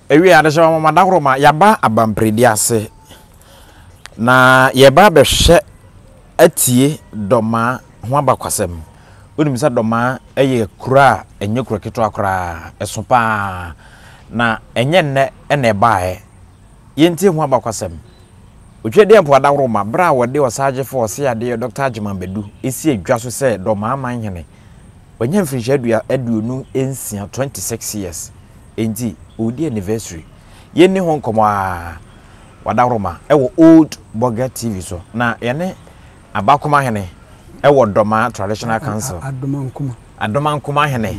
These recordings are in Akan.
ewi adesha mama dakroma yaba abampredi ase na yeba behwe atie doma ho abakwasem onim se doma eye kura enye kura keto akura esopa na enye nne ene bae yenti ho abakwasem otwede ampo dakroma bra wode osaje force ade Dr. Ajiman Bedu esi adwa so se doma amanhene wanya mfirishi aduonu ensia 26 years enti odi anniversary yeni ho nkomo a wadaroma ewo old burger TV so na yene abakoma hene ewo doma traditional council adoma nkoma hene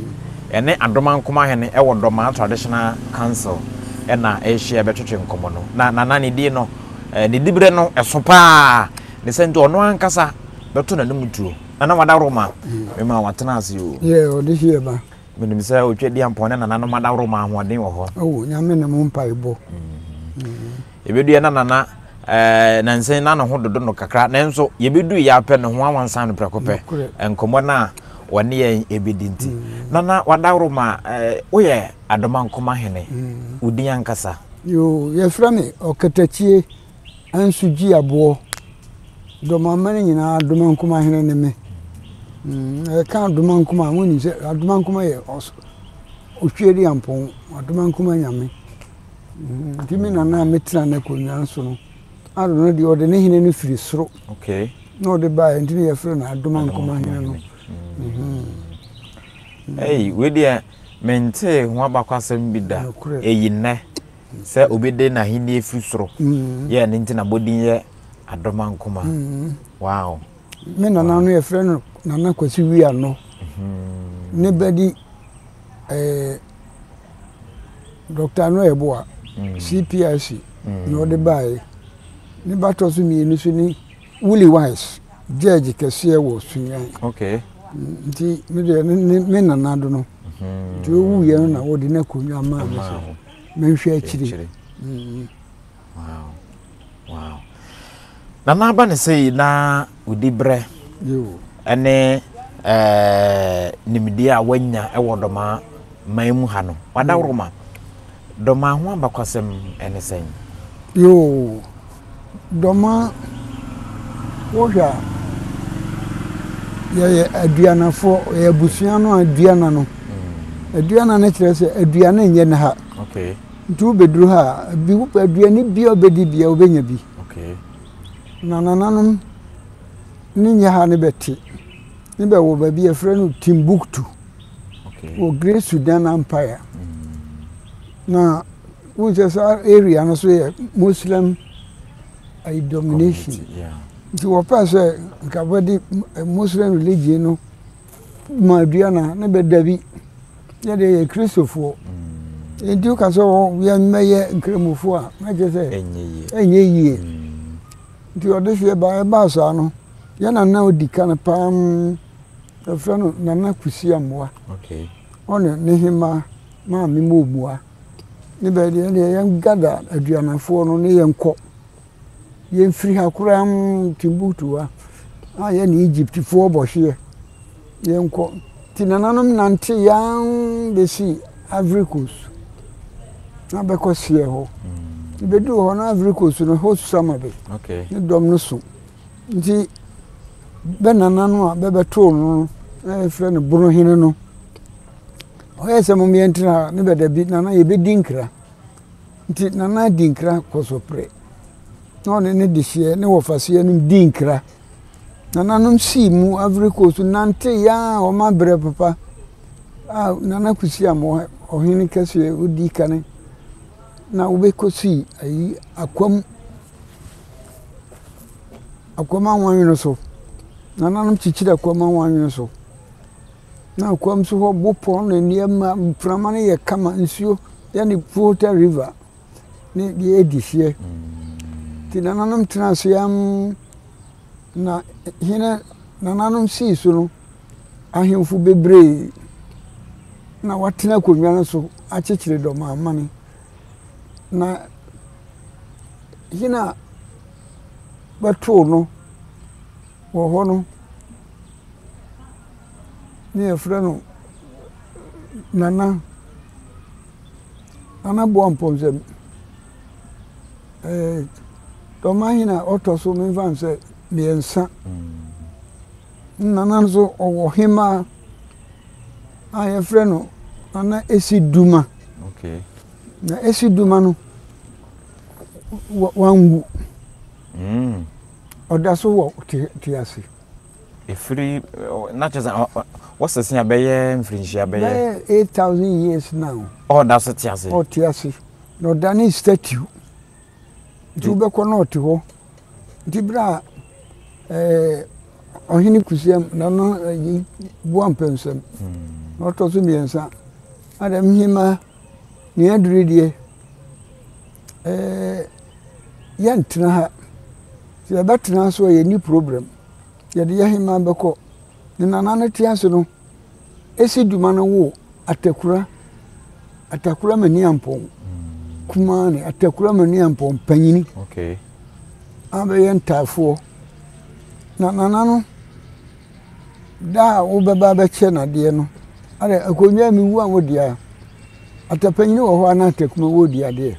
ene adoma nkoma hene ewo doma traditional council ena ehia betwetwe nkomo no na nani di no ne dibre no esopa ne sento ono ankasa beto na numutuo na wadaroma mema watena ase o odi hie ba menim se otwedi ampone na nano wadaroma ahoden wo ho nyame ne mo mpaibo ebedu na nana na nsen na no ho dodo no kakra nanso yebedu ya pɛ no ho awansan no prekope enkomo na wone ye ebedinti nana wadaroma woyɛ adoma nkoma hene udi ankasa yo ye fra me okatachie ansuji abo doma mane nyina adoma nkoma hene ne me ka adoma nkoma woni se adoma nkoma ye otwedi ampon adoma nkoma nyame Dimi na metra na konyan so no ado no de ode ne hene no firi soro okay no de ba ntini ye fere na adoma nkoma hene no we dia mente ho abakwasem bi da eyinne se obede na hene efiri soro ye ne ntina bodin ye adoma nkoma wow me na no ye fere no na kwasi wi ano ne badi Dr. No Eboa CPIC no de bae ni bato so mi so ni Willie Wise judge kese wo sunyan okay nti me na nado no ti owu ye na wo de na konwa ma me hwe akiri wow na ba ne sei na udibre yo ene nimdia wanya ewo doma maimu hano wadaroma doma ho abakwasem ene sen yo doma wohwa ye aduanafo ye busuano aduana no aduana na kire se aduana nye na ha okay ntu beduru ha bi wo aduani bi obedi bia obenya bi okay na nananum ni nya ha ne beti ni be wo ba bi e frɛ no Timbuktu okay o Great Sudan Empire na which is our area no so Muslim domination nti wo pass ka body Muslim religion no ma duana na be dabi ya de Christopher nti ka so we meye nkremofo a na je se enye yie nti o de fie ba so ano ya na odika na pam afrano na kusi amwa okay one ne hima ma mi mobua ni be de ye gada aduanafo no ne ye nko ye free hakuram Timbuktu a ye ni Egypt fo bohye ye nko tinananom nante yan besi Ivory Coast na be ko sie ho be du ho na Ivory Coast no ho samabe okay ni dom no so nti be nanano a be beto no frɛ no Buru hene no oyese mo mientra ne be da bi nana ye be dinkra nti nana dinkra kosopre no ne dihye ne wofase no dinkra nana no si mu Ivory Coast nante ya o ma bre papa nana kusi amo ohini kase odi kane na ube kosi ayi akwam anwanyo no so nana no chichira akwam anwanyo so na akwam so ho bopo no niema mprama ne ye kama nsuo ya ni Volta River ni ye dihye ti nana no mtranso yam na hina nana no si so no ahemfu bebre na watena konwa no so achechire doma amane na hina bato no wo ho no ni afra no nana ana bo ampomsem to mahina otoso me fan se miensa nana so owo hima aye freno ana esiduma okay na esiduma no wangu odaso wo tiase free not just what's the thing abaye mfrinchia abaye 8,000 years now oh that's it tiase oh tiase no dani statue jube ko no ti ho dibra ohini kusiam na no buam pensem no to so miensa adam hima ni adridie yantina ha ya batna so ye ni problem ya de hima beko ni nana tiase no esiduma no wo atakura mani ampon kumani atakura mani ampon panyini okay abe yentafo na nana no da wo beba be che na de no are akonwa mi wu an wodia atapanyini wo ho ana atakuma wodia de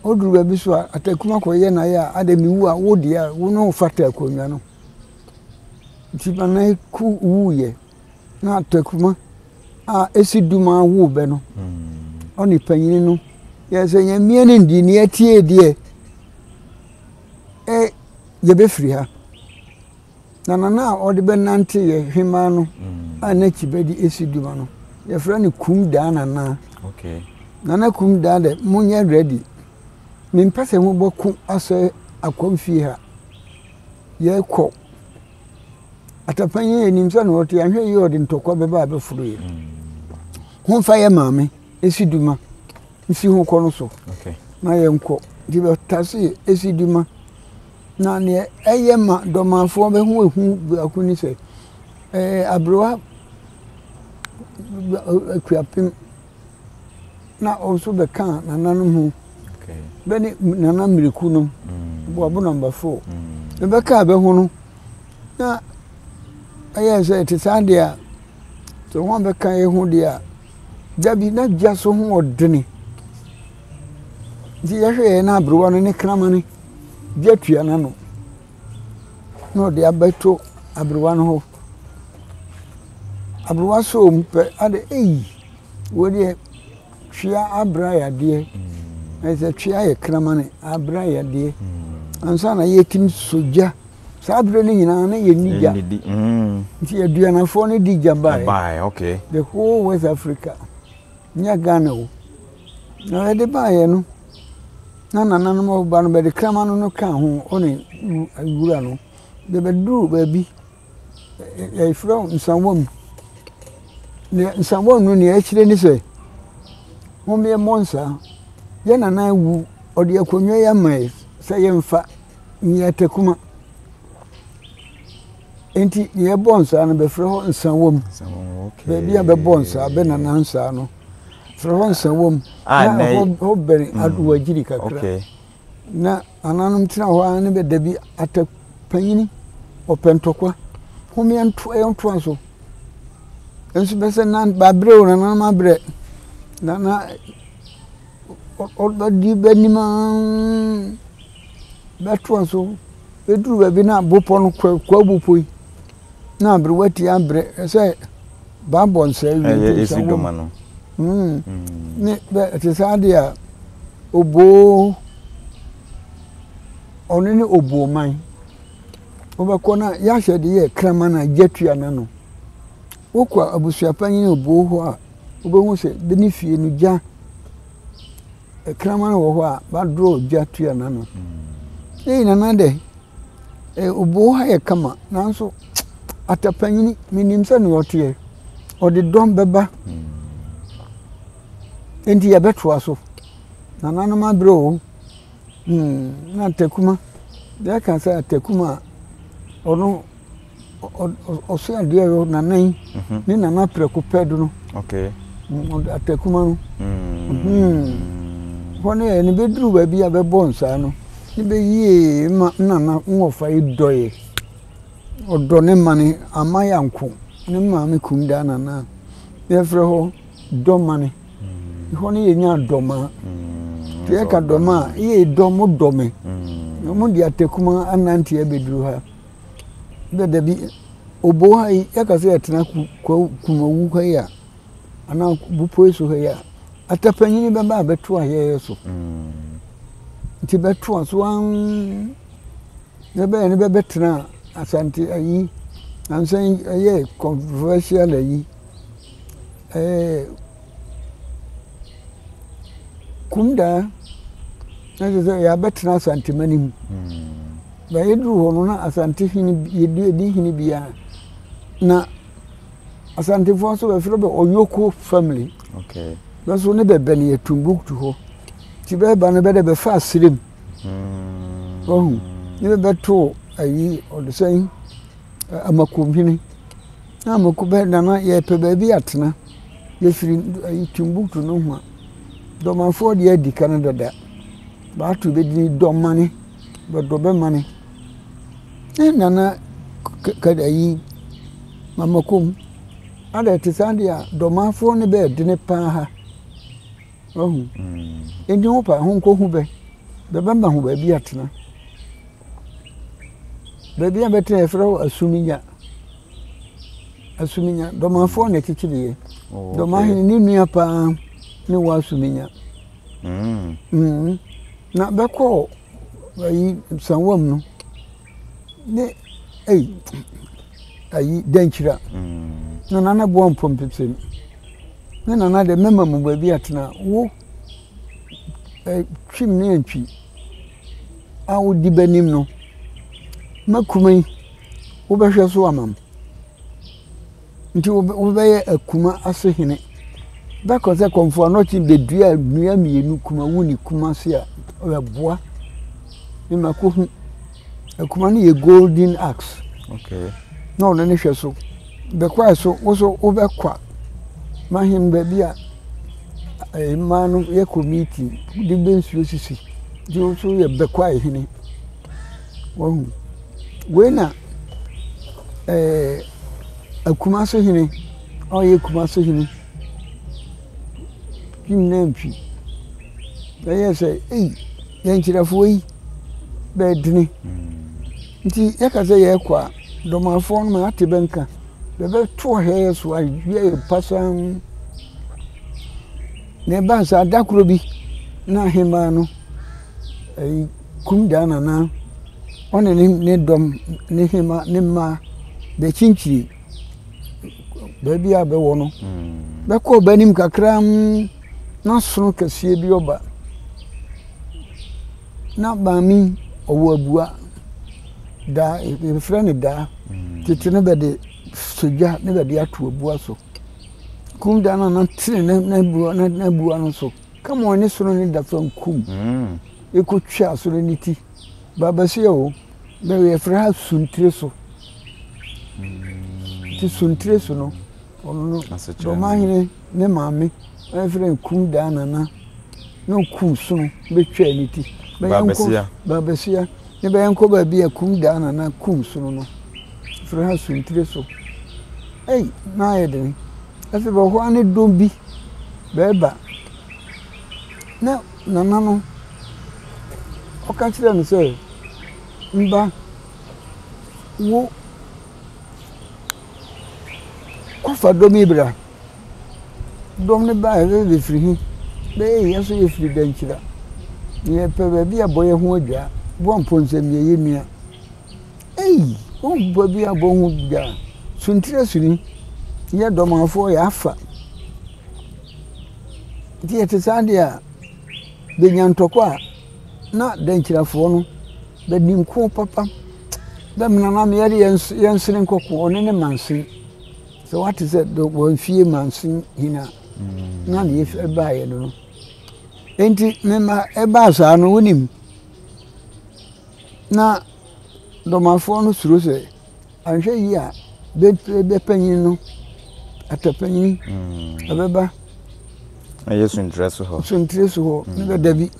oduru ba bi so atakuma ko ye na ya ade mi wu a wodia wo no fata akonwa no tiba na ku wu ye na atakuma esiduma wu be no oni panyini no ye se nya mie ne ndi ne atie de ye be free ha na odi be nante ye hima no ana kibedi esiduma no ye fra ne kum da na okay na kum da de munye ready min pase mu boku ase akomfie ha ye ko atapanyi enimsa no oti ahwe ye odi ntokwa be ba be furu ye ho fa ye maame esiduma nsi ho ko no so okay na ye nko di be tase esiduma na ne eyema domafo be hu ehu akuni se abroa akuapim na also be kan na nanum hu okay beni nana miriku no bo abo number 4 be ka be hu no na aye se tisande a to won be kan ye hu dia dabi na jaso hu odene di yehwe na abroa no ne kramane jetua na no de abeto abroa no ho abroa so mpe ade wo de twia abra ya de ese twia ye kramane abra ya de ansa na yetim soja sabre ni nyina na ye nija nti adua na fo ne dija bye okay the whole West Africa nya Ghana wo na de bae no na mo ba no be de kramane no ka ho oni agura no de be duru ba bi e from nsanwom ne nsanwom no ne akire ni se mo me monsa ye na wu odi akonwa ya mai se ye mfa ni atakuma enti ye bonsa no be fre ho nsanwom okay be bia be bonsa be na nansa no fre ho nsanwom na ho beri adu wajiri kakra okay na ananum tira ho an be dabi atapanyini opentokwa ho me nto anso enso be se nan ba bre na na ma bre na di benima beto anso beduru ba bi na bopo no kwa bupoi na bre wati abre se ba bonsa wi esiduma no ne be tisade a obo onene obo man obakona ya hwede ye krama na jetua na no wokwa abusuapanyi obo ho a obehu se benefie no ja krama na wo ho a ba draw jetua na no na na de obo ha ye kama nanso atapanyi minimsa no otie odi dom beba enti ya beto aso na nanu ma bro na tekuma de kan sa tekuma ono oso ade yo na nan ni na na preko pedo no okay atekuma no woni ni bedru ba bia be bonsa no ni be yie ma na nwofa idoye odo ne mane amayanko ne ma me kumda na na ye fre ho do mane hone ye nya doma ye ka doma ye domo dome mo dia tekuma anante e beduru ha be da bi obo ha ye ka se etena kumawu ha ya ana bupo so ha ya atapanyini be ba beto aye so nti beto so an ne be betena asante ayi ansan aye controversial ayi kumda na ya betena asante manim ba yedru hono na asante hini yedi hini bia na asante fo so be fro be oyoko family okay na so ne be bene Yetumbuktu ho ti be ba ne be de be fa asirem ne be to ayi odesan amakomhini na amakobe na ye pe ba bi atena ye firi ayi Timbuktu no ho domafo de adi Canada da ba to be di domani be do be mani nana kadayi mamakom ada tisandia domafo ne be de ne pa ha endi ho pa ho ko hu be ba hu ba bi atena ba bi abete efro asuminya domafo ne kikiriye domahini ni nua pa ni wa asuminya na beko ayi sanwam no ne ayi denchira na nana bo mpompepsem ne nana de mema mu ba bi atena wo twim ne antwi awu di banim no makumai wo behwe so amam nti wo be akuma asehene bako se konfo no chi bedua nua mienu kuma wuni kuma se a oboa ni makohu akuma ni ye golden axe okay no na ne hwe so be kwa so wo so wo be kwa mahim be bia manu ye committee di bensu osisi di wo so ye be kwa ehene wo wena akuma so hene o ye kuma so hene kimnempi ya say yanchirafo yi be dini nti yakaze ye kwa domafo no ma ate benka be to he so awie pasan ne ba sa dakuro bi na hema no kumda na one ne dom ne hema ne ma be chinchiri be bia be wo no be ko banim kakram na sunu kase bi oba na ba mi owo abua da e friend da tete ne be de soja ne be de ato abua so kum da na tire na bua no so kama oni sunu ni da fan kum e ko twa so ni ti baba se o be we fra suntire so ti suntire so no ono do mahine ne maami efre kum da na no kum sunu be twa ni ti babasia ne be yanko ba bia kum da na kum sunu no fra suntire so na yede afi ba ho ane dombi beba na no o ka kire no se mba wo kofa domi bra dom ne ba be free be yeso ye free denchira ye pe be bia boye ho adwa bo mponsem ye nua o bo bia bo ho dwa suntire suni ye domafo ya afa die tsandia be nyantokwa na denchirafo no be nimko papa be mnana me yari yensene nkoko onene mansin so what is it do won fie mansin hina na ne ye ba ye no enti mema e ba sa no wonim na domafo no suro se anhwe yi a be panyin no atapanyin abeba ayesu interest ho ne be dabi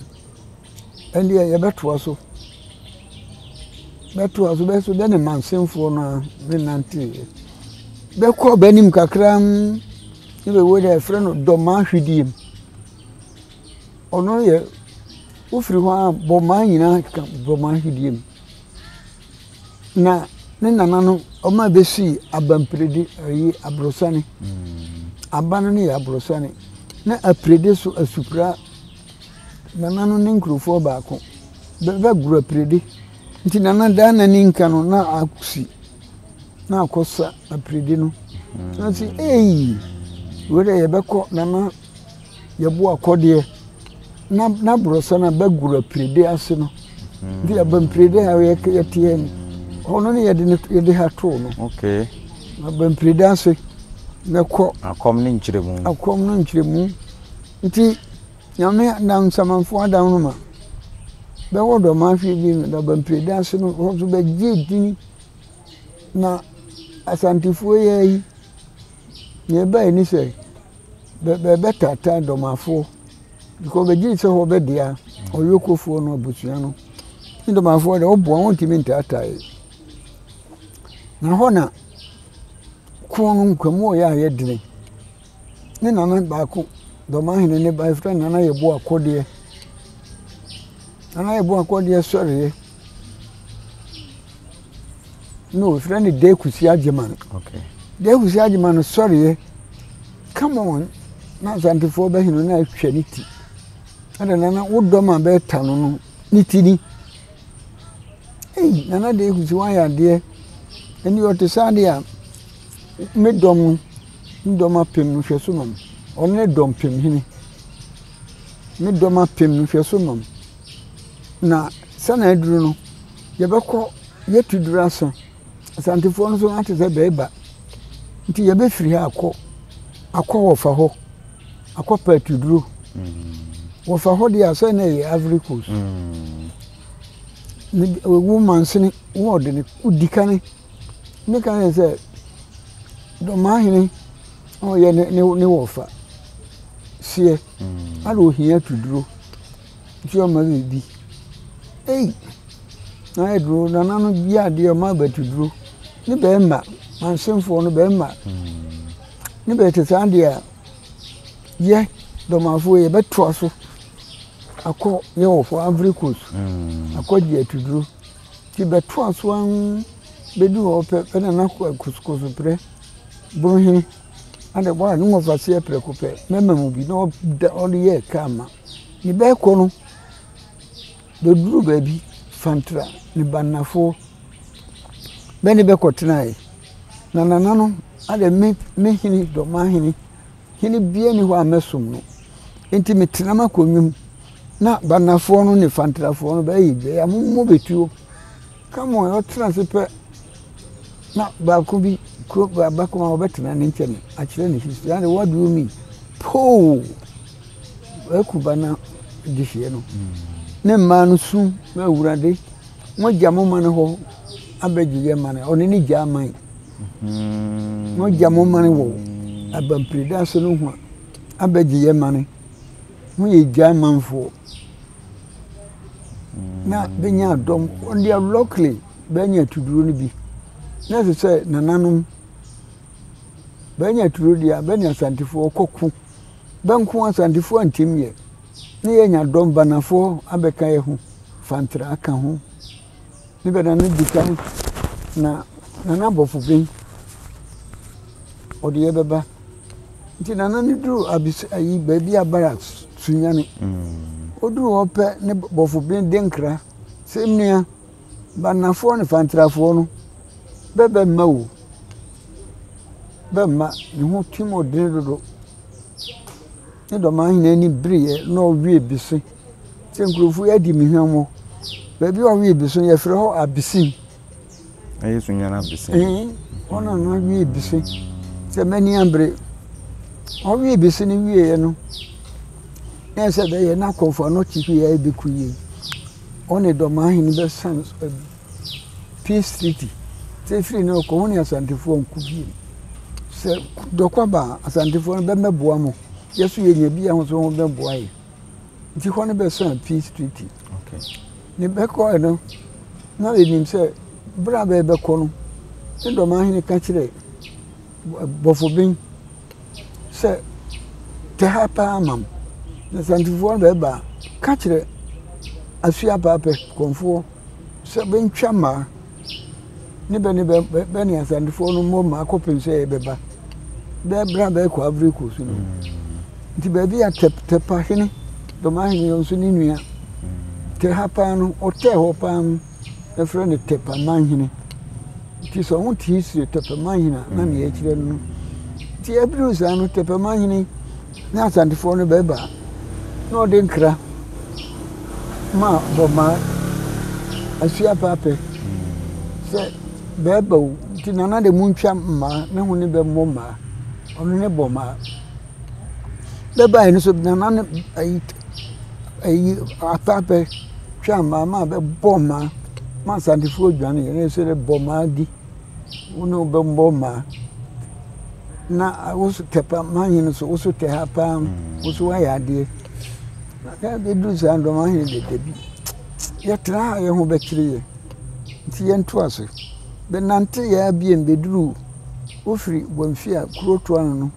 ali ya beto so be so be ne mansenfo no be nanti be ko banim kakram ne be wo da frɛ no doma hwidiem ono ye ufiri ho boma nyina ka boma hidiem na ne nana no oma besi abampredi yi abrosane abano ne ya abrosane na aprede so asupra nana no ne nkrofo baako be gura aprede nti nana da na ni nka no na akusi na akosa aprede no na si wore ye beko nana ye bo akode na brosana be gura aprede ase no nti abamprede ha ye tie ono ne ye de ha to no okay abamprede ase na ko akom ne nkyiremu nti nyame na nsamanfo adan no ma be wodo ma fi bi no abamprede ase no ho so be gidi na asantifo ye ye ba ni se be tata do mafo because be gidi se ho be dia oyokofo no abutua no ndo mafo de obo won timi ntata na hona kono nkwamu ya ye dine ne nana baako do ma hene ne ba fra nana ye bo akode sorry no friend de kusi ajeman okay de kusi ajeman sorry come on na zantifo ba hino na hwaniti ada nana wodo ma be tano no nitini nana de kusi wan ya de eni otisade a medom apem no hweso nom onne dom pem hini medom apem no hweso nom na sana aduru no ye beko yetuduru aso asantifo no so ate se beba nti ye be firi ha akọ wofa ho akọ patuduru wofa ho dia so na ye Ivory Coast ni woman sini wo de ni udikane me kan se do mahini o ye ne wofa sie alo hia tuduru ti o ma bi na eduru na nanu bia de o ma batuduru ni be ma mansemfo no be ma ni be tesa de a ye do mafo ye beto so akọ ye wofa Ivory Coast akọ je tuduru ti beto so an bedu ho pe na na kusukusu pre bruhin ade bwa ni mo fase prekope mema mu bi no oli ye kama ni be ko no do duru baby fantra ni banafo be ni be ko tenai na no ade me hini do ma hini bie ni ho amesum no enti metena makonwum na banafo no ni fantrafo no be yi be ammo betuo kama o tena se pe na ba ko bi ko ba ko ma obetena ne nkyene a kire ne history and what do you mean po akuba na dihie no ne ma no su ma wurade mo jamo ma ne ho abegiye ma ne oni ni jaman mo jamo ma ne wo abamprida so no ho abegiye ma ne mo ye jaman fo na benya dom on dia locally benya tuduro ni bi na se say nananum benya tuduro dia benya santifo koku banku asantifo antimye ne yenya dom banafo abeka ye ho fantra aka ho ni be na dikan na nabofo bin odi ye beba nti nanani duru abisi ayi baby abara sunyane oduru ope ne bofo bin denkra semnia banafo ne fantrafo no bebe mawo bema ni ho timo dredodo ne do man hina ni briye no wie bisi tenkrofo ya di mihwamo baby o wie bisi ye frɛ ho abisin ayi sunyana abisin ona no wie bisi se mani ambre o wie bisi ni wie no na se be ye na konfo no chifi ya ebekuye one do man hina be sans peace treaty se free no ko honi asantifo nkubie se dokwaba asantifo be meboa mo yesu ye nya bia ho so ho be boa ye nti ho ne be san peace treaty okay ni be ko no na le nim se bra be ko no ndo ma hini ka kire bofo bin se te hapa amam na santifoɔ bɛba ka kyerɛ asua paapɛ kɔnfoɔ sɛ bɛntwa mmaa ne bɛ ne asantifoɔ no mmɔ mmaa kɔpem sɛ yɛbɛba bɛbra bɛkɔ abriko so no nti baabi a tɛpa hene dɔmahene yɛ nso ne nua tɛ ha paa no ɔtɛɛ hɔ paa no ɛfrɛ no tɛpa manhene nti sɛ ɔho te history tɛpa manhene a na ne yɛkyerɛ no nti ɛbere saa no tɛpa manhene ne asantifoɔ no bɛba na ɔde nkra ma bɔmaa asua paapɛ sɛ bɛɛba wo nti nana de mu ntwa mmaa ne ho ne bɛmmɔ mmaa ɔno ne bɔ mmaa bɛbaeɛ no so nana ne ayi apaapɛ twa mmaa ma bɛbɔ mmaa ma asantefoɔ dwane yɛ ne sɛ de bɔ mmaa di wo ne wobɛmmɔ mmaa na wo so tɛpa mahene so wo so tɛ ha paa wo so woayɛ adeɛ na ka bɛduru saa dɔmahene deda bi yɛtena ha yɛ ho bɛkyerɛ yɛ nti yɛnto ase bɛnante yɛ abiem bɛduru wofiri bɔmfi a kuro toa no no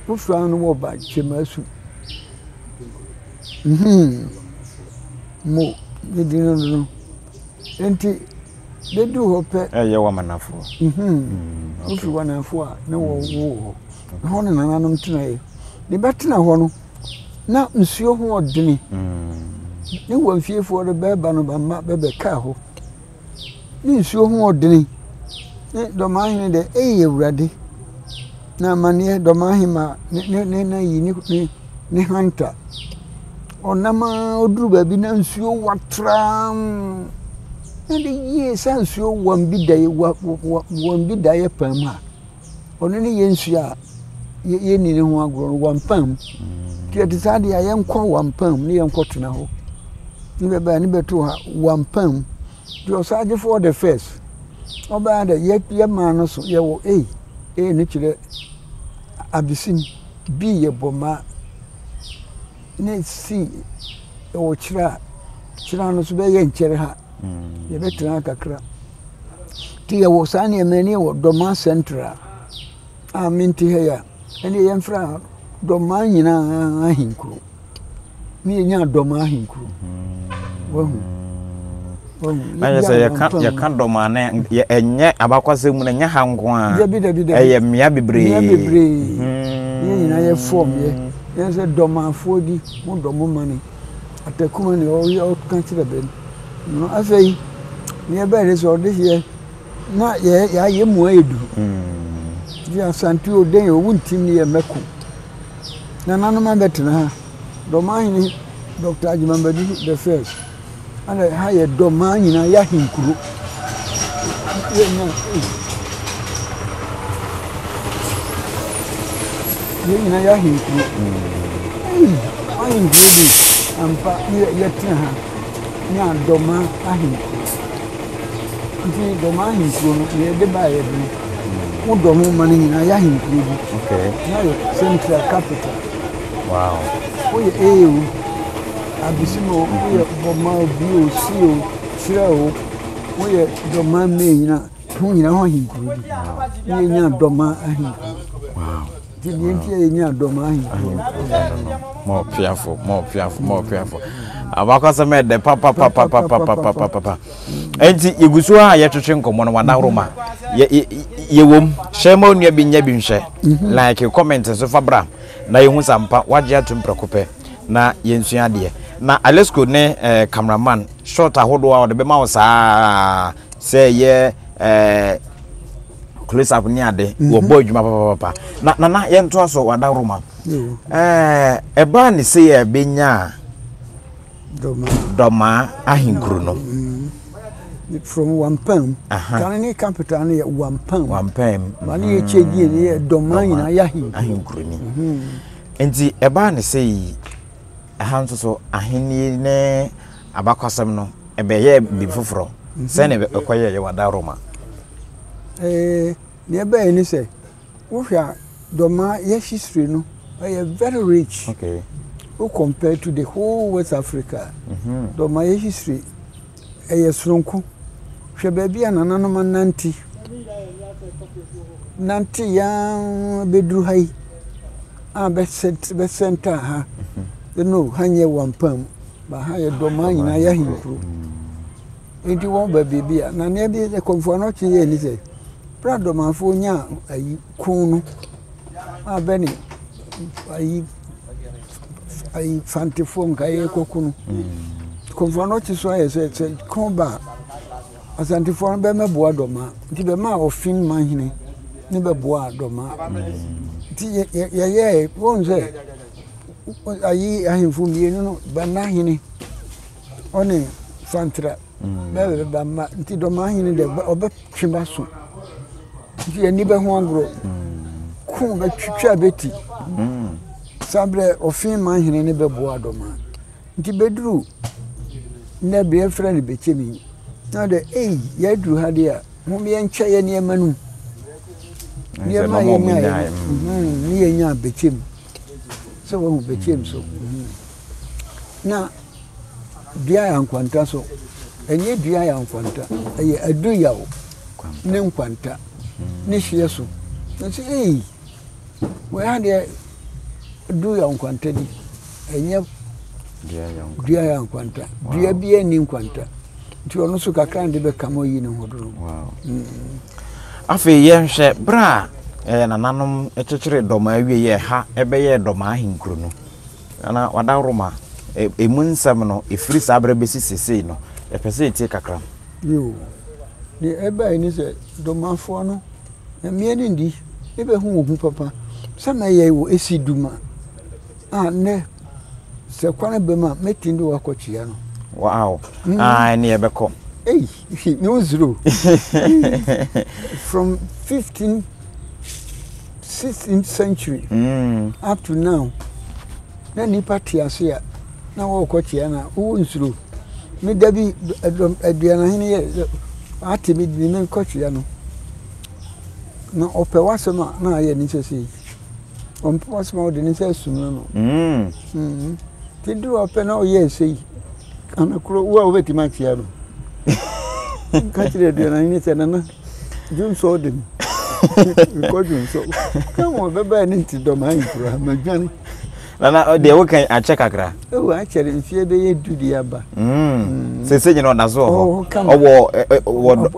wofiri no wɔ ba kyɛmasu mo medino no enti bɛduru hɔ pɛ ɛyɛ wɔ manafoɔ wofiri wanafoɔ a na wɔwo hɔ hɔ ne nananom tenaeɛ ne bɛtena hɔ no na nsuo ho ɔdene ne wɔmfiefoɔ de bɛɛba no bama bɛbɛkaa hɔ ne nsuo ho ɔdene ne dɔmahene de ɛyɛ awurade na amanneɛ dɔmahema ne yi ne hanta ɔnam a ɔduru baabi na nsuo watram na de yie sa nsuo wɔn bi daeɛ pam a ɔno ne yɛ nsuo a yɛni ne ho agorɔ no wampam nti ɛte saa deɛ a yɛnkɔ wampam ne yɛnkɔ tena hɔ ne bɛbaa ne bɛto ha wampam nti ɔsaagyefoɔ the first ɔbaa dɛ yɛmaa no so yɛwɔ A ne kyerɛ abesin B yɛ bɔmaa ne C ɛwɔ kyerɛ no so bɛyɛ nkyɛre ha yɛbɛtena kakra nti yɛwɔ saa nneɛma ne yɛwɔ dɔmaa central a mente ha yi a ɛne yɛmfrɛ dɔmaa nyinaa ahenkuro ne yɛnya dɔmaa ahenkuro wahu ɛyɛ sɛ yɛka dɔmaa no ɛnyɛ abakwasɛ mu no ɛnyɛ ha nko a ɛyɛ mmea bebree ne nyinaa yɛ fɔm yɛn sɛ dɔmaafoɔ di mo dɔmo ma ne atakuma ne ɔka kyerɛ bɛn no afei ne yɛbɛɛde sɛ ɔde yɛ na yɛayɛ mu ayɛ duru nti asante oden yɛ ɔwu ntim ne yɛ mɛko na nanom abɛtena ha dɔmaahene Dr. Agyemambadu the first ana ha yɛ dɔmaa nyinaa yɛ ahenkuro yɛn nyinaa yɛ ahenkuro ahenkuro bi ampa yɛtena ha ne adɔmaa ahenkuro nti dɔmaa ahenkuro no ne yɛde baa yɛde no wo dɔmo ma no nyinaa yɛ ahenkuro bi na yɛ central capital woyɛ AO abisimo woyɛ bɔmaa bi o si o kyerɛ o woyɛ dɔmaa mee nyinaa ho nyinaa ho ahenkuro bi ne yɛnya dɔmaa ahenkuro nti deɛ nti yɛnya dɔmaa ahenkuro more piafo abakwasɛ mɛdɛ papa enti yɛgusu a yɛtwetwe nkɔmmɔ no wadaroma yɛwom hyɛ ma onua bi nya bi nhwɛ like comment so fa bra na yɛhu sampa wagye atom prɛkopɛ na yɛnsua adeɛ na Alesco ne cameraman shot ahodoɔ a wɔde bɛma wo saa sɛ yɛ close up ni ade wo boy dwuma papa na yɛnto aso wadaroma ɛba ne sɛ yɛ benya dɔma ahenkuru no from wampam kan ne capital ne wampam ma ne yɛ chegi ne dɔma nyina yɛ ahenkuru ni enti ɛba ne sɛ yi ahanso so ahenie ne abakwasɛm no ɛbɛyɛ bi foforo sɛ ne ɛkɔyɛ yɛ wadaroma ne ɛbɛyɛ ne sɛ wohwɛ dɔma yɛ history no ɛyɛ very rich compared to the whole West Africa. Dɔma yɛ history ɛyɛ soronko hwɛ baabi a nananom nanti nanti ya bedru hai a besenta ha no hanye wampam ba ha ye doma nyina ya hinkru enti won ba bibia na ne bi de konfo no chi ye ni se pra doma fo nya ayi kun no a beni ayi fantifo nka ye kokunu konfo no chi so ye se kon ba asantifo no be meboa doma nti be ma ofin manhene ni be boa doma nti ye won se ayi ahimfu mienu no banahene one fantra be ma nti doma hene de obe tweba so nti ani be ho ngro kun be twitwa beti sabre ofin manhene ne be boa doma nti bedru na be efra ne bechemi na de ya dru ha de a mo me enche ye ne manu ne ma ye nya ni ye nya bechem so wo bechem so na dia ya nkwanta so enye dia ya nkwanta eye adu yawo ne nkwanta ne hye so na se we ha de adu ya nkwanta di enye dia ya nkwanta dia bia ni nkwanta nti ono so kakra de be kamo yi ne hodoro afi ye hwe bra nananom ekyekere doma awie ye ha ebe ye doma ahinkro no ana wadaroma emunsam no efiri sabra besi sesei no epese etie kakra yo ni ebe ni se doma fo no emie ni ndi ebe hu ohu papa sama ye wo esiduma ne se kwana be ma metindi wakochia no wow ni ebeko no zero from 16th century up to now na nipa tiasia na wakochia na wo nzuro me dabi aduana hene ye atimi ni me kochia no na ope wasema na ye ni sesi ompo wasema odi ni sesu no tidru ope na ye sei ana kuro wa obeti machia no kachire aduana hene se na junso odin ko junso kamo beba ni tidoma impro madwane na de wo kan a check akra a chere mfie be ye dudi aba se nyina na so ho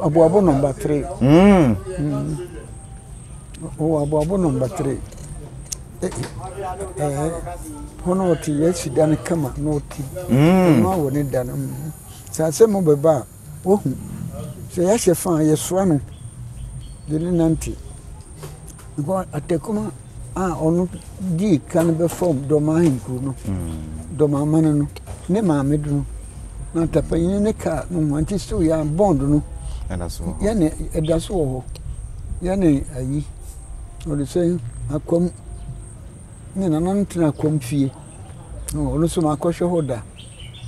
abo number 3 abo number 3 hono ti yes dan kama no ti ma woni dan sa se mo beba ohu se ya chefan ye soa no de nanti go atekuma ono di kan be form doma hinku no doma mana no ne ma medu na tapanyi ne ka no wanti so ya bond no edaso ya ne edaso ho ya ne ayi o de say akom ne na nan tena akom fie no ono so ma kɔhwɛ hoda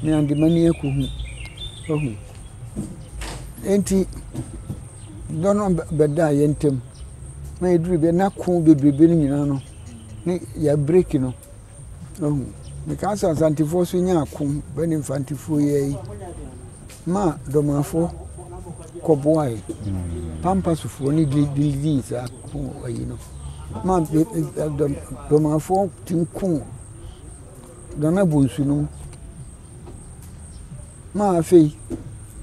ne ande mani akuhu ohu enti dono beda yentem na eduru be na ko bebrebe ni nyina no ni ya break no me ka sa santifo so nya akon be ni infantifo ye ma domafo koboai pampasufo ni di sa ko ayi no ma domafo tinkun dona bonsu no ma afei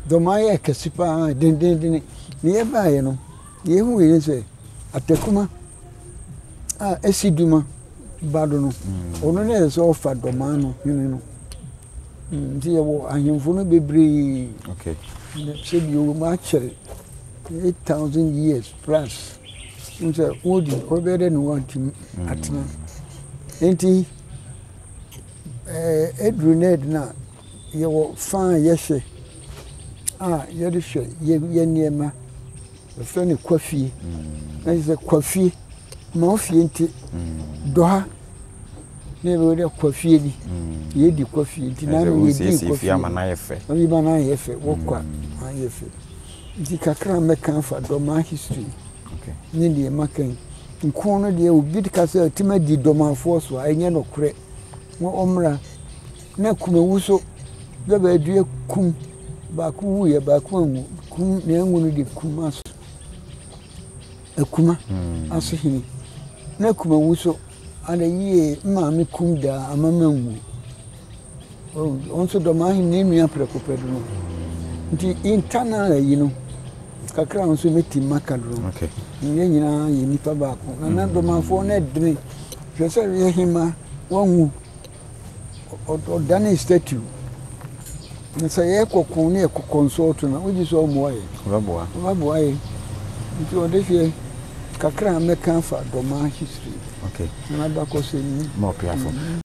domaye kasipa den ni e baaye no ye hu ye se atekuma esiduma bado no ono ne so fa doma no yunu no nti ye wo ahemfo no bebre okay se bi o ma chere 8,000 years plus nse odi obere no wanti atena enti edruned na ye wo fan yehye ye de hwe ye niema fe ne kwafie na ye kwafie ma ofie nti doha ne be de kwafie di ye di kwafie nti na ye di kwafie ama na ye fe obi ba na ye fe wokwa na ye fe nti kakra meka fa doma history okay ni de makan nkono de obi de kasa atima di doma force wa enye no kure wo omra na kumewuso da ba due kum ba ku wuye ba ku anwu kum ne anwu no de kum aso Akuma aso hini na Akuma wuso ana yie maame kum da amama wu onso doma hini nua prekopedu no nti internal yi no kakra onso meti makadro okay nye nyina ye nipa ba ko na doma fo na dre hwese ye hima wanwu odane statue nsa ye kokon ne kokonsult na oji so mo aye baboa aye nti odehie kakra meka fa doma history okay na ba ko se ni more careful